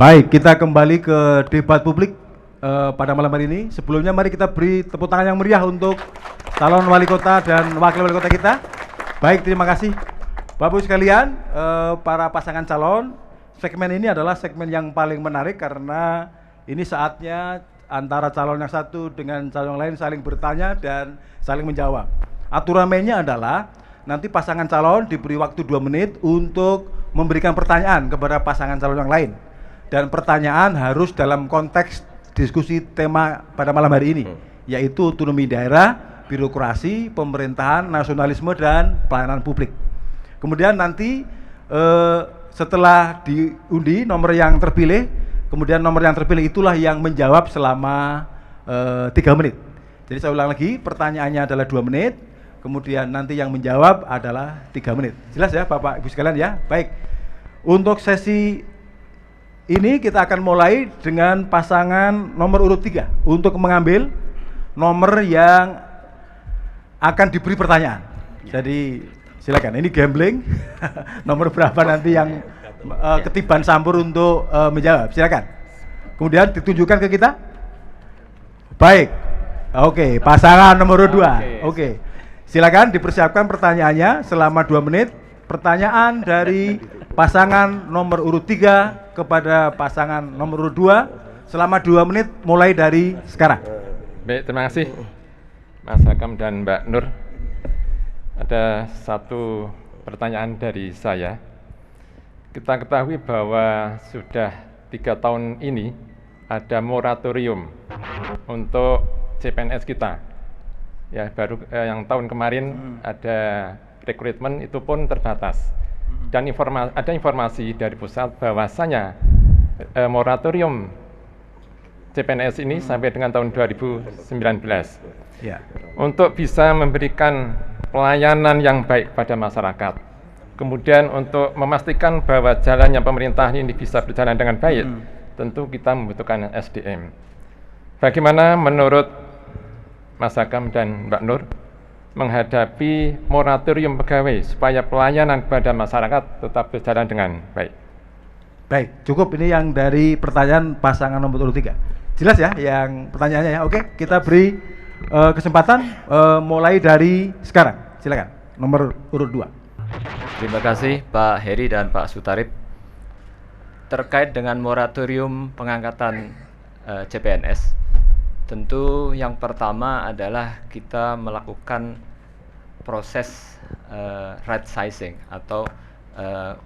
Baik, kita kembali ke debat publik pada malam hari ini. Sebelumnya mari kita beri tepuk tangan yang meriah untuk calon wali kota dan wakil wali kota kita. Baik, terima kasih. Bapak Ibu sekalian, para pasangan calon, segmen ini adalah segmen yang paling menarik karena ini saatnya antara calon yang satu dengan calon yang lain saling bertanya dan saling menjawab. Aturan mainnya adalah nanti pasangan calon diberi waktu 2 menit untuk memberikan pertanyaan kepada pasangan calon yang lain. Dan pertanyaan harus dalam konteks diskusi tema pada malam hari ini, yaitu otonomi daerah, birokrasi, pemerintahan, nasionalisme, dan pelayanan publik. Kemudian nanti setelah diundi nomor yang terpilih, kemudian nomor yang terpilih itulah yang menjawab selama 3 menit. Jadi saya ulang lagi, pertanyaannya adalah 2 menit, kemudian nanti yang menjawab adalah 3 menit. Jelas ya Bapak Ibu sekalian ya? Baik, untuk sesi ini kita akan mulai dengan pasangan nomor urut 3 untuk mengambil nomor yang akan diberi pertanyaan. Jadi silakan, ini gambling. Nomor berapa nanti yang ketiban sampur untuk menjawab, silakan. Kemudian ditunjukkan ke kita. Baik, oke, pasangan nomor 2. Oke, silakan dipersiapkan pertanyaannya selama 2 menit. Pertanyaan dari pasangan nomor urut 3 kepada pasangan nomor urut 2 selama 2 menit mulai dari sekarang. Baik, terima kasih Mas Hakam dan Mbak Nur. Ada satu pertanyaan dari saya. Kita ketahui bahwa sudah 3 tahun ini ada moratorium untuk CPNS kita. Ya, baru yang tahun kemarin ada rekrutmen, itu pun terbatas. Dan ada informasi dari pusat bahwasanya moratorium CPNS ini sampai dengan tahun 2019 ya, untuk bisa memberikan pelayanan yang baik pada masyarakat. Kemudian untuk memastikan bahwa jalannya pemerintahan ini bisa berjalan dengan baik, tentu kita membutuhkan SDM. Bagaimana menurut Mas Hakam dan Mbak Nur menghadapi moratorium pegawai supaya pelayanan kepada masyarakat tetap berjalan dengan baik? Baik, cukup ini yang dari pertanyaan pasangan nomor urut 3. Jelas ya yang pertanyaannya ya. Oke, kita beri kesempatan mulai dari sekarang. Silakan, nomor urut 2. Terima kasih Pak Heri dan Pak Sutarip. Terkait dengan moratorium pengangkatan CPNS, tentu yang pertama adalah kita melakukan proses right sizing atau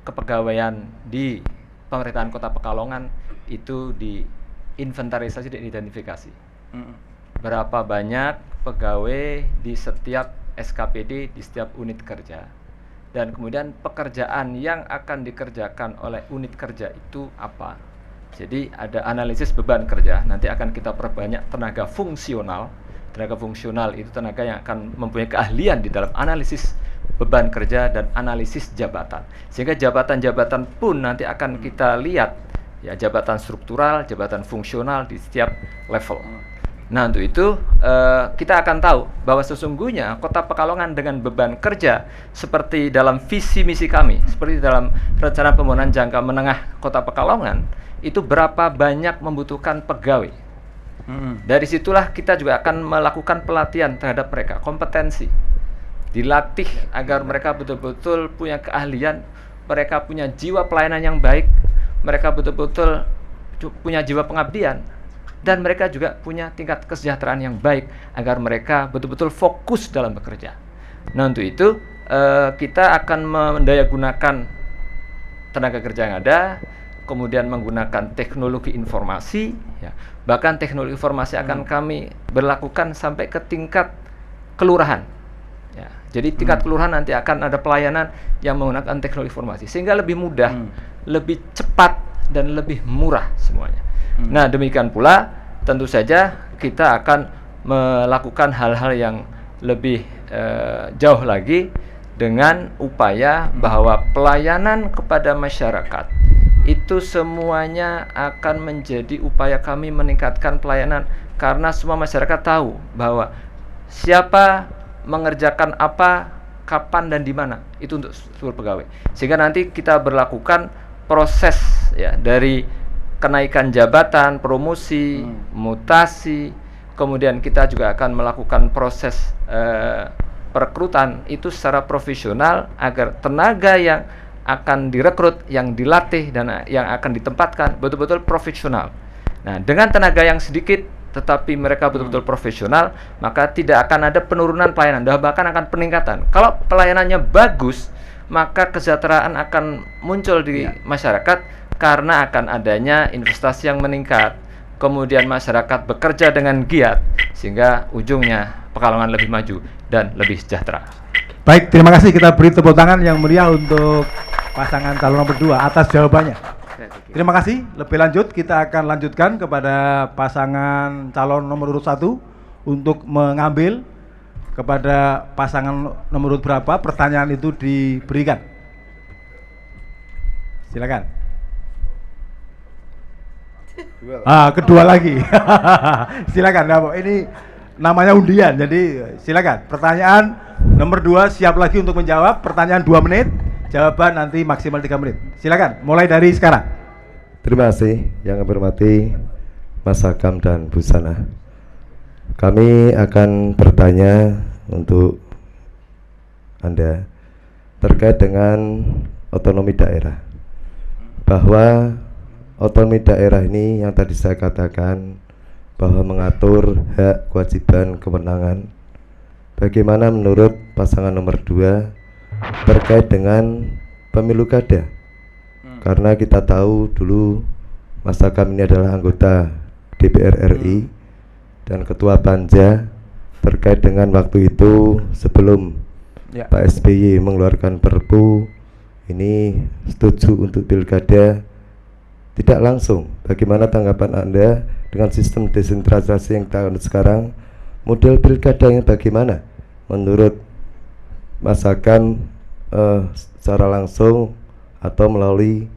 kepegawaian di pemerintahan Kota Pekalongan itu diinventarisasi dan identifikasi. Berapa banyak pegawai di setiap SKPD, di setiap unit kerja, dan kemudian pekerjaan yang akan dikerjakan oleh unit kerja itu apa. Jadi ada analisis beban kerja, nanti akan kita perbanyak tenaga fungsional. Tenaga fungsional itu tenaga yang akan mempunyai keahlian di dalam analisis beban kerja dan analisis jabatan. Sehingga jabatan-jabatan pun nanti akan kita lihat, ya, jabatan struktural, jabatan fungsional di setiap level. Nah, untuk itu kita akan tahu bahwa sesungguhnya Kota Pekalongan dengan beban kerja seperti dalam visi misi kami, seperti dalam rencana pembangunan jangka menengah Kota Pekalongan, itu berapa banyak membutuhkan pegawai. Dari situlah kita juga akan melakukan pelatihan terhadap mereka, kompetensi. Dilatih agar mereka betul-betul punya keahlian, mereka punya jiwa pelayanan yang baik, mereka betul-betul punya jiwa pengabdian, dan mereka juga punya tingkat kesejahteraan yang baik agar mereka betul-betul fokus dalam bekerja. Nah, untuk itu kita akan mendayagunakan tenaga kerja yang ada, kemudian menggunakan teknologi informasi, ya. Bahkan teknologi informasi akan kami berlakukan sampai ke tingkat kelurahan, ya. Jadi tingkat kelurahan nanti akan ada pelayanan yang menggunakan teknologi informasi, sehingga lebih mudah, lebih cepat, dan lebih murah semuanya. Nah, demikian pula tentu saja kita akan melakukan hal-hal yang lebih jauh lagi dengan upaya bahwa pelayanan kepada masyarakat itu semuanya akan menjadi upaya kami meningkatkan pelayanan, karena semua masyarakat tahu bahwa siapa mengerjakan apa, kapan, dan di mana, itu untuk seluruh pegawai. Sehingga nanti kita berlakukan proses, ya, dari kenaikan jabatan, promosi, mutasi, kemudian kita juga akan melakukan proses perekrutan itu secara profesional agar tenaga yang akan direkrut, yang dilatih dan yang akan ditempatkan betul-betul profesional. Nah, dengan tenaga yang sedikit tetapi mereka betul-betul profesional, maka tidak akan ada penurunan pelayanan, bahkan akan peningkatan. Kalau pelayanannya bagus, maka kesejahteraan akan muncul di masyarakat karena akan adanya investasi yang meningkat. Kemudian masyarakat bekerja dengan giat sehingga ujungnya Pekalongan lebih maju dan lebih sejahtera. Baik, terima kasih. Kita beri tepuk tangan yang meriah untuk pasangan calon nomor 2 atas jawabannya. Terima kasih. Lebih lanjut kita akan lanjutkan kepada pasangan calon nomor urut 1 untuk mengambil kepada pasangan nomor urut berapa pertanyaan itu diberikan. Silakan. Kedua lagi. Silakan. Nah, ini namanya undian, jadi silakan. Pertanyaan nomor 2 siap lagi untuk menjawab. Pertanyaan 2 menit, jawaban nanti maksimal 3 menit. Silakan, mulai dari sekarang. Terima kasih yang kami hormati Mas Hakam dan Bu Sana. Kami akan bertanya untuk Anda terkait dengan otonomi daerah. Bahwa otonomi daerah ini yang tadi saya katakan bahwa mengatur hak, kewajiban, kewenangan. Bagaimana menurut pasangan nomor 2 terkait dengan pemilu kada? Karena kita tahu dulu Mas Hakam ini adalah anggota DPR RI dan ketua Panja terkait dengan waktu itu sebelum Pak SBY mengeluarkan Perpu ini setuju untuk pilkada tidak langsung. Bagaimana tanggapan Anda dengan sistem desentralisasi yang kita sekarang? Model pilkadanya bagaimana menurut Mas Hakam, secara langsung atau melalui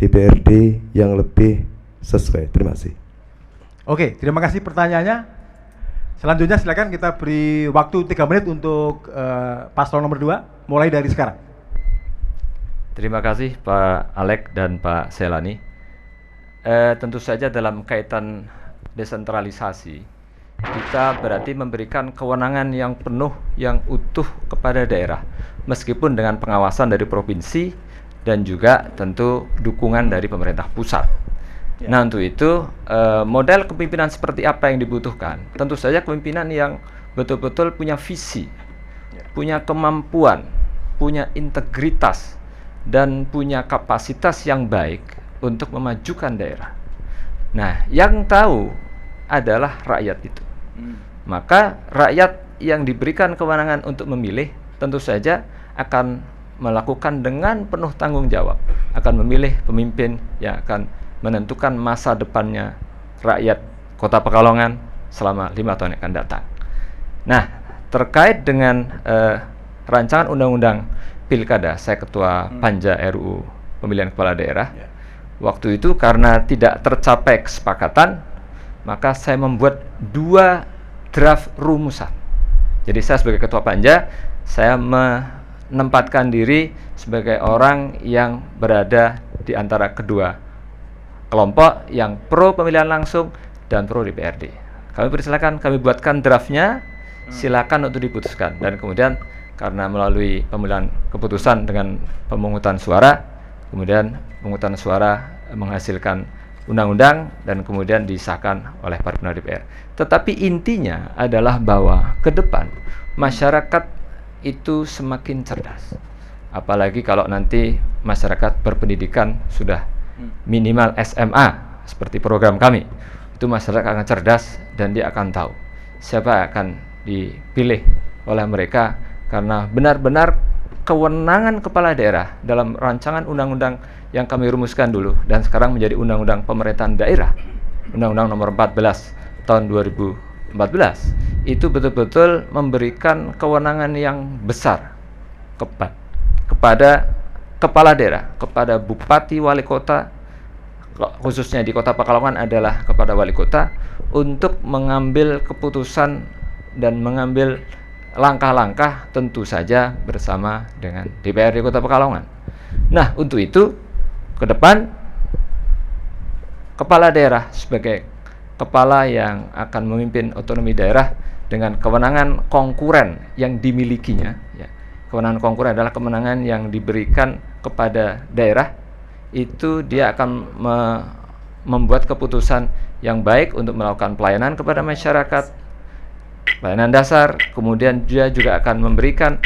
DPRD yang lebih sesuai? Terima kasih. Oke, terima kasih pertanyaannya. Selanjutnya silakan kita beri waktu 3 menit untuk paslon nomor 2 mulai dari sekarang. Terima kasih Pak Alek dan Pak Selani. Tentu saja dalam kaitan desentralisasi kita berarti memberikan kewenangan yang penuh, yang utuh kepada daerah, meskipun dengan pengawasan dari provinsi dan juga tentu dukungan dari pemerintah pusat. Nah, untuk itu model kepemimpinan seperti apa yang dibutuhkan? Tentu saja kepemimpinan yang betul-betul punya visi, punya kemampuan, punya integritas, dan punya kapasitas yang baik untuk memajukan daerah. Nah, yang tahu adalah rakyat itu. Maka rakyat yang diberikan kewenangan untuk memilih tentu saja akan melakukan dengan penuh tanggung jawab, akan memilih pemimpin yang akan menentukan masa depannya rakyat Kota Pekalongan selama 5 tahun yang akan datang. Nah, terkait dengan rancangan undang-undang pilkada, saya ketua Panja RUU pemilihan kepala daerah. Waktu itu karena tidak tercapai kesepakatan, maka saya membuat 2 draft rumusan. Jadi saya sebagai ketua Panja, saya menempatkan diri sebagai orang yang berada di antara kedua kelompok yang pro pemilihan langsung dan pro DPRD. Kami persilakan, kami buatkan draftnya, silakan untuk diputuskan. Dan kemudian karena melalui pemilihan keputusan dengan pemungutan suara, kemudian pemungutan suara menghasilkan undang-undang dan kemudian disahkan oleh paripurna DPR. Tetapi intinya adalah bahwa ke depan masyarakat itu semakin cerdas. Apalagi kalau nanti masyarakat berpendidikan sudah minimal SMA seperti program kami, itu masyarakat akan cerdas dan dia akan tahu siapa yang akan dipilih oleh mereka, karena benar-benar kewenangan kepala daerah dalam rancangan undang-undang yang kami rumuskan dulu dan sekarang menjadi undang-undang pemerintahan daerah, Undang-Undang Nomor 14 tahun 2014, itu betul-betul memberikan kewenangan yang besar kepada kepala daerah, kepada bupati, wali kota, khususnya di Kota Pekalongan adalah kepada wali kota, untuk mengambil keputusan dan mengambil langkah-langkah tentu saja bersama dengan DPRD Kota Pekalongan. Nah, untuk itu ke depan kepala daerah sebagai kepala yang akan memimpin otonomi daerah dengan kewenangan konkuren yang dimilikinya, ya. Kewenangan konkuren adalah kewenangan yang diberikan kepada daerah, itu dia akan membuat keputusan yang baik untuk melakukan pelayanan kepada masyarakat, pelayanan dasar, kemudian dia juga akan memberikan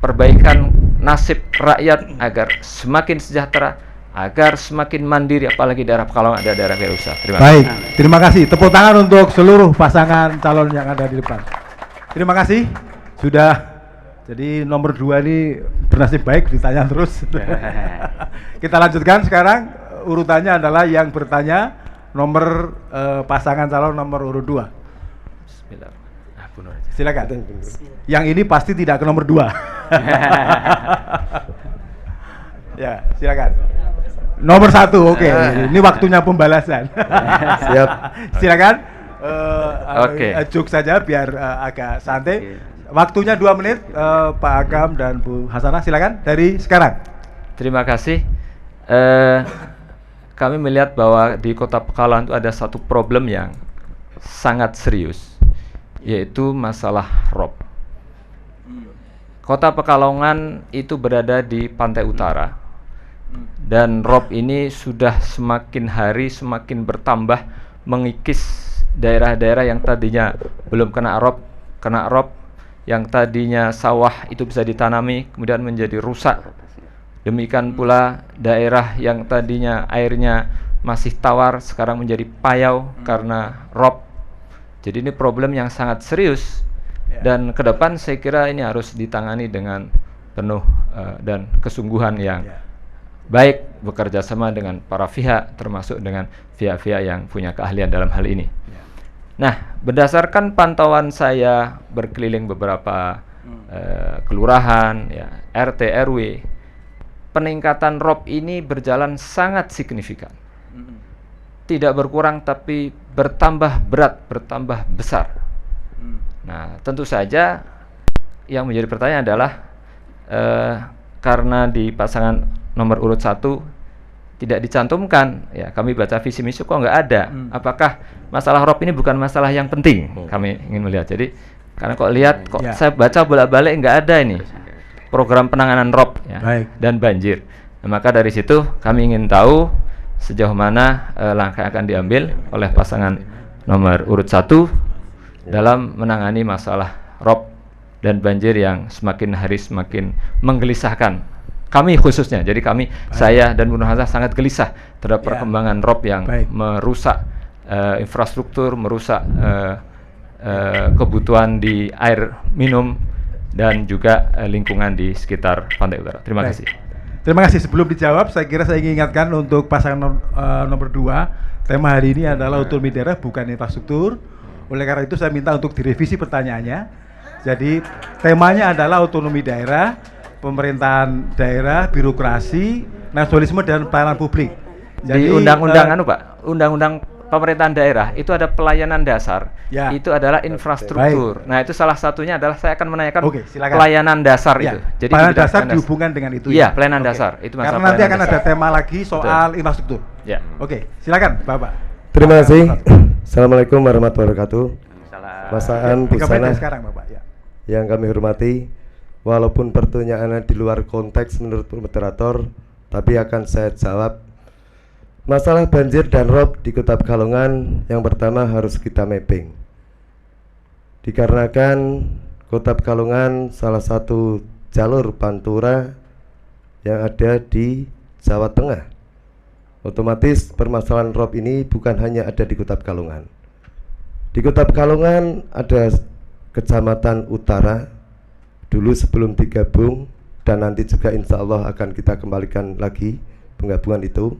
perbaikan nasib rakyat agar semakin sejahtera, agar semakin mandiri, apalagi daerah Pekalongan ada daerah wirausaha. Terima kasih. Baik, terima kasih. Tepuk tangan untuk seluruh pasangan calon yang ada di depan. Terima kasih sudah. Jadi nomor 2 ini bernasib baik ditanya terus. Kita lanjutkan sekarang, urutannya adalah yang bertanya nomor pasangan calon nomor urut 2. Bismillah. Silakan. Yang ini pasti tidak ke nomor 2. Ya, silakan. Nomor 1, oke. Ini waktunya pembalasan. Siap. Silakan. Oke. Juk saja biar agak santai. Waktunya 2 menit, Pak Agam dan Bu Hasanah, silakan dari sekarang. Terima kasih. Kami melihat bahwa di Kota Pekalongan itu ada satu problem yang sangat serius, yaitu masalah rob. Kota Pekalongan itu berada di pantai utara, dan rob ini sudah semakin hari semakin bertambah, mengikis daerah-daerah yang tadinya belum kena rob, yang tadinya sawah itu bisa ditanami kemudian menjadi rusak. Demikian pula daerah yang tadinya airnya masih tawar sekarang menjadi payau karena rob. Jadi ini problem yang sangat serius, dan ke depan saya kira ini harus ditangani dengan penuh dan kesungguhan yang baik, bekerja sama dengan para pihak, termasuk dengan pihak-pihak yang punya keahlian dalam hal ini. Nah, berdasarkan pantauan saya berkeliling beberapa kelurahan, ya, RT, RW, peningkatan rob ini berjalan sangat signifikan. Tidak berkurang tapi bertambah berat, bertambah besar. Nah, tentu saja yang menjadi pertanyaan adalah karena di pasangan nomor urut 1 tidak dicantumkan, ya kami baca visi misi kok nggak ada. Apakah masalah rob ini bukan masalah yang penting? Kami ingin melihat. Jadi karena kok lihat kok saya baca bolak-balik nggak ada ini program penanganan rob, ya, dan banjir. Nah, maka dari situ kami ingin tahu sejauh mana langkah akan diambil oleh pasangan nomor urut 1 dalam menangani masalah rob dan banjir yang semakin hari semakin menggelisahkan kami khususnya. Jadi kami, saya dan Bu Nur Hasanah sangat gelisah terhadap perkembangan rob yang merusak infrastruktur, merusak kebutuhan di air minum dan juga lingkungan di sekitar pantai utara. Terima kasih. Terima kasih. Sebelum dijawab, saya kira saya ingin ingatkan untuk pasangan nomor 2, tema hari ini adalah otonomi daerah bukan infrastruktur. Oleh karena itu saya minta untuk direvisi pertanyaannya. Jadi temanya adalah otonomi daerah, pemerintahan daerah, birokrasi, nasionalisme dan pelayanan publik. Jadi undang-undang undang-undang pemerintahan daerah itu ada pelayanan dasar, itu adalah infrastruktur. Nah, itu salah satunya adalah saya akan menanyakan pelayanan dasar itu. Jadi pelayanan dasar dihubungkan dengan itu. Iya, pelayanan dasar itu masalah. Karena nanti akan ada tema lagi soal infrastruktur. Ya. Oke, silakan Bapak. Terima kasih. Assalamualaikum warahmatullahi wabarakatuh. Pasangan Busana sekarang Bapak, ya. Yang kami hormati, walaupun pertanyaannya di luar konteks menurut moderator, tapi akan saya jawab. Masalah banjir dan rob di Kota Pekalongan yang pertama harus kita mapping. Dikarenakan Kota Pekalongan salah satu jalur pantura yang ada di Jawa Tengah. Otomatis permasalahan rob ini bukan hanya ada di Kota Pekalongan. Di Kota Pekalongan ada Kecamatan Utara dulu sebelum digabung, dan nanti juga insya Allah akan kita kembalikan lagi penggabungan itu.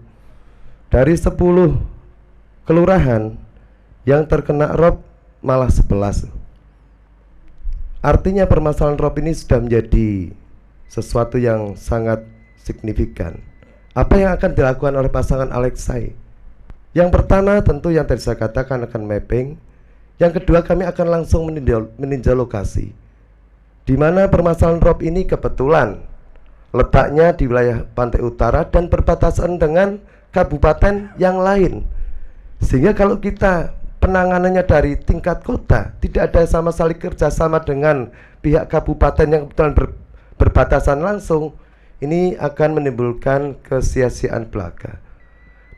Dari 10 kelurahan yang terkena rob malah 11. Artinya permasalahan rob ini sudah menjadi sesuatu yang sangat signifikan. Apa yang akan dilakukan oleh pasangan Alexai? Yang pertama tentu yang tadi saya katakan akan mapping. Yang kedua kami akan langsung meninjau lokasi, di mana permasalahan rob ini kebetulan letaknya di wilayah pantai utara dan berbatasan dengan kabupaten yang lain. Sehingga kalau kita penanganannya dari tingkat kota, tidak ada sama sekali kerjasama dengan pihak kabupaten yang kebetulan berbatasan langsung, ini akan menimbulkan kesia-siaan belaka.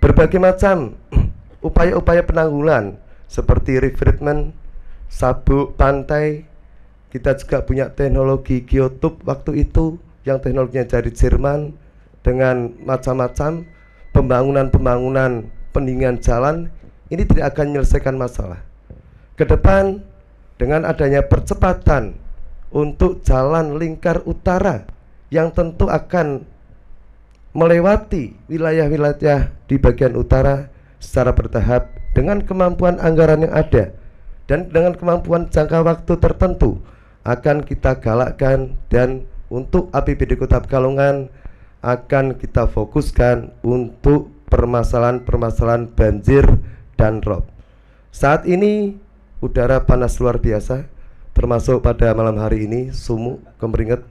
Berbagai macam upaya-upaya penanggulan seperti retreatment, sabuk pantai, kita juga punya teknologi geotube waktu itu yang teknologinya dari Jerman dengan macam-macam pembangunan pendinginan jalan. Ini tidak akan menyelesaikan masalah. Ke depan dengan adanya percepatan untuk jalan lingkar utara yang tentu akan melewati wilayah-wilayah di bagian utara secara bertahap dengan kemampuan anggaran yang ada dan dengan kemampuan jangka waktu tertentu akan kita galakkan, dan untuk APBD Kota Pekalongan akan kita fokuskan untuk permasalahan-permasalahan banjir dan rob. Saat ini udara panas luar biasa, termasuk pada malam hari ini sumuk, kemeringet.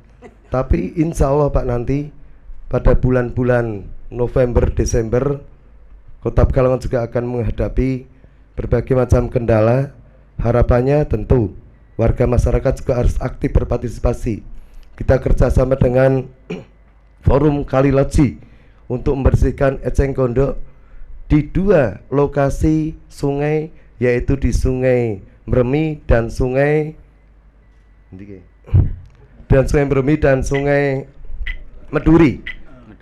Tapi insya Allah Pak, nanti pada bulan-bulan November, Desember, Kota Pekalongan juga akan menghadapi berbagai macam kendala. Harapannya tentu warga masyarakat juga harus aktif berpartisipasi. Kita kerjasama dengan Forum Kaliloji untuk membersihkan eceng gondok di 2 lokasi sungai, yaitu di Sungai Mremi dan Sungai Mremi dan Sungai Meduri.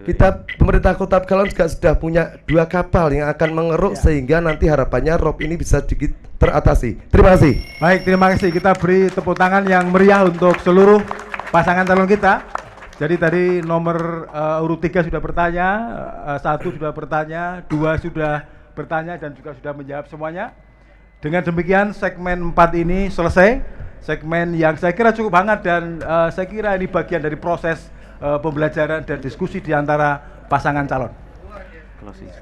Kita pemerintah Kota Pekalongan juga sudah punya 2 kapal yang akan mengeruk sehingga nanti harapannya rob ini bisa sedikit teratasi. Terima kasih. Baik, terima kasih. Kita beri tepuk tangan yang meriah untuk seluruh pasangan calon kita. Jadi tadi nomor urut 3 sudah bertanya, 1 sudah bertanya, 2 sudah bertanya dan juga sudah menjawab semuanya. Dengan demikian segmen 4 ini selesai. Segmen yang saya kira cukup hangat dan saya kira ini bagian dari proses pembelajaran dan diskusi di antara pasangan calon.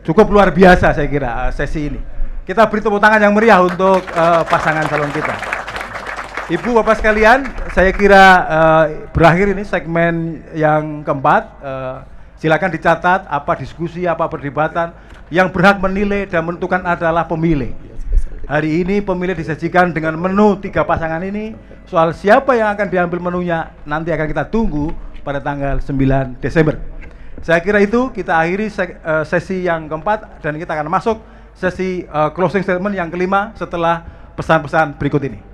Cukup luar biasa saya kira sesi ini. Kita beri tepuk tangan yang meriah untuk pasangan calon kita. Ibu Bapak sekalian, saya kira berakhir ini segmen yang keempat. Silakan dicatat apa diskusi, apa perdebatan. Yang berhak menilai dan menentukan adalah pemilih. Hari ini pemilih disajikan dengan menu 3 pasangan ini. Soal siapa yang akan diambil menunya nanti akan kita tunggu pada tanggal 9 Desember. Saya kira itu kita akhiri sesi yang keempat dan kita akan masuk sesi closing statement yang kelima setelah pesan-pesan berikut ini.